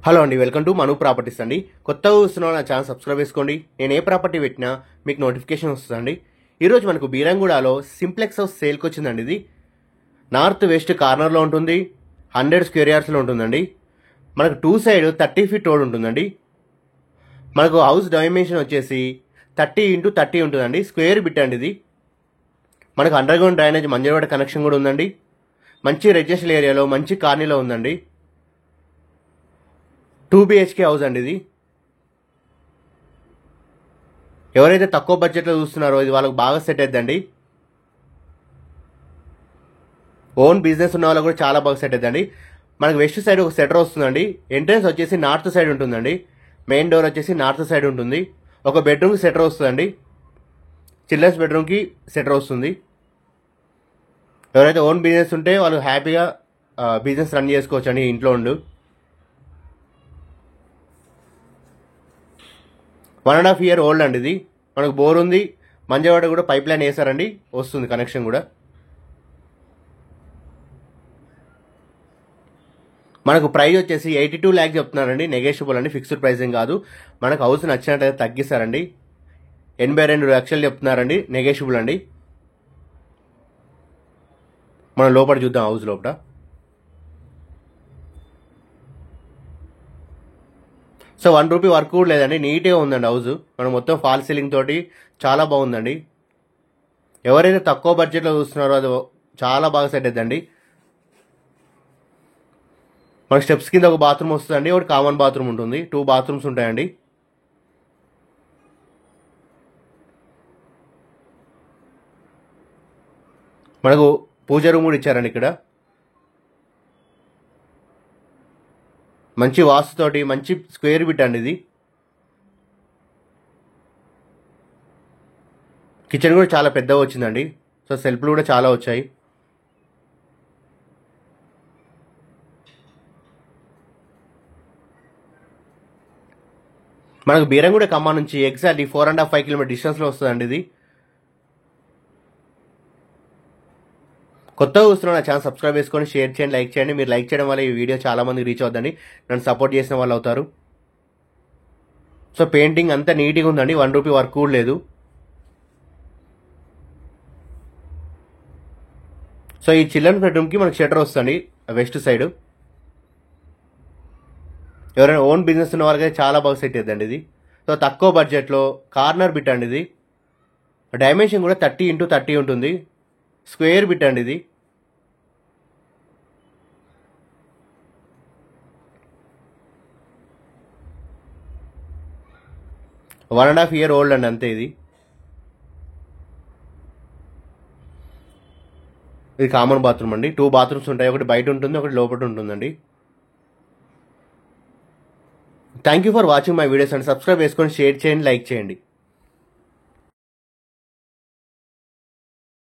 Hello అండి, welcome to Manu properties అండి. కొత్తగా చూస్తున్న నా ఛానల్ సబ్స్క్రైబ్ చేసుకోండి. నేను ఏ ప్రాపర్టీ పెట్టినా మీకు నోటిఫికేషన్ వస్తుందండి. ఈరోజు మనకు బీరంగూడలో సింప్లెక్స్ హౌస్ సేల్కి వచ్చిందండి. ఇది నార్త్ వెస్ట్ కార్నర్లో ఉంటుంది. 100 స్క్వేర్ యార్డ్స్లో ఉంటుందండి. మనకు 2 సైడ్ 30 ఫీట్ రోడ్ ఉంటుందండి. మనకు హౌస్ డైమెన్షన్ వచ్చేసి 30x30 ఉంటుందండి. స్క్వేర్ బిట్ అండి ఇది. మనకు అండర్ గ్రౌండ్ డ్రైనేజ్ మంజరవాడ కనెక్షన్ కూడా ఉందండి. మంచి రెసిడెన్షియల్ ఏరియాలో మంచి కాలనీలో ఉందండి. 2 BHK హౌస్ అండి ఇది. ఎవరైతే తక్కువ బడ్జెట్లో చూస్తున్నారో ఇది వాళ్ళకి బాగా సెట్ అవుతుందండి. ఓన్ బిజినెస్ ఉన్న వాళ్ళకి కూడా చాలా బాగా సెట్ అవుతుందండి. మనకు వెస్ట్ సైడ్ ఒక సెటర్ వస్తుందండి. ఎంట్రన్స్ వచ్చేసి నార్త్ సైడ్ ఉంటుందండి. మెయిన్ డోర్ వచ్చేసి నార్త్ సైడ్ ఉంటుంది. ఒక బెడ్రూమ్కి సెటర్ వస్తుందండి. చిల్డ్రన్స్ బెడ్రూమ్కి సెటర్ వస్తుంది. ఎవరైతే ఓన్ బిజినెస్ ఉంటే వాళ్ళు హ్యాపీగా బిజినెస్ రన్ చేసుకోవచ్చు అండి ఇంట్లో ఉండు. 1.5 year ఓల్డ్ అండి ఇది. మనకు బోర్ ఉంది. మంజవాడ కూడా పైప్ లైన్ వేసారండి, వస్తుంది కనెక్షన్ కూడా. మనకు ప్రైస్ వచ్చేసి 82 lakhs చెప్తున్నారండి. నెగోషియబుల్ అండి, ఫిక్స్డ్ ప్రైసింగ్ కాదు. మనకు హౌస్ నచ్చినట్టయితే తగ్గిస్తారండి. 82 లక్షలు చెప్తున్నారండి, నెగోషియబుల్ అండి. మనం లోపల చూద్దాం. హౌస్ లోపల సో 1 రూపీ వర్క్ కూడా లేదండి. నీట్గా ఉందండి హౌస్. మనం మొత్తం ఫాల్ సీలింగ్ తోటి చాలా బాగుందండి. ఎవరైతే తక్కువ బడ్జెట్లో చూస్తున్నారో అది చాలా బాగా సెట్ అవుతుందండి. మనకి స్టెప్స్ కింద ఒక బాత్రూమ్ వస్తుందండి, ఒకటి కామన్ బాత్రూమ్ ఉంటుంది. 2 bathrooms ఉంటాయండి. మనకు పూజ రూమ్ కూడా ఇచ్చారండి ఇక్కడ. మంచి వాస్తుతోటి మంచి స్క్వేర్ బిట్ అండి ఇది. కిచెన్ కూడా చాలా పెద్దగా వచ్చిందండి. సో సెల్ఫ్లు కూడా చాలా వచ్చాయి. మనకు బీరంగూడ ఖమ్మం నుంచి ఎగ్జాక్ట్లీ 4.5 kilometer డిస్టెన్స్లో వస్తుందండి ఇది. కొత్తగా చూస్తున్న నా ఛానల్ సబ్స్క్రైబ్ చేసుకొని షేర్ చేయండి, లైక్ చేయండి. మీరు లైక్ చేయడం వల్ల ఈ వీడియో చాలా మందికి రీచ్ అవుతుందండి. నన్ను సపోర్ట్ చేసిన వాళ్ళు అవుతారు. సో పెయింటింగ్ అంతా నీట్గా ఉందండి. 1 రూపీ వర్క్ కూడా లేదు. సో ఈ చిల్డ్రన్ బెడ్రూమ్కి మనకి షటర్ వస్తుంది వెస్ట్ సైడ్. ఎవరైనా ఓన్ బిజినెస్ ఉన్న వాళ్ళకి చాలా బాగా సెట్ అవుతుందండి ఇది. సో తక్కువ బడ్జెట్లో కార్నర్ బిట్ అండి ఇది. డైమెన్షన్ కూడా 30x30 ఉంటుంది. స్క్వేర్ బిట్ అండి ఇది. One and half year old అండి అంతే ఇది. ఇది కామన్ బాత్రూమ్ అండి. 2 bathrooms ఉంటాయి, ఒకటి బయట ఉంటుంది, ఒకటి లోపల ఉంటుందండి. Thank you for watching my videos and subscribe చేసుకొని షేర్ చేయండి, లైక్ చేయండి.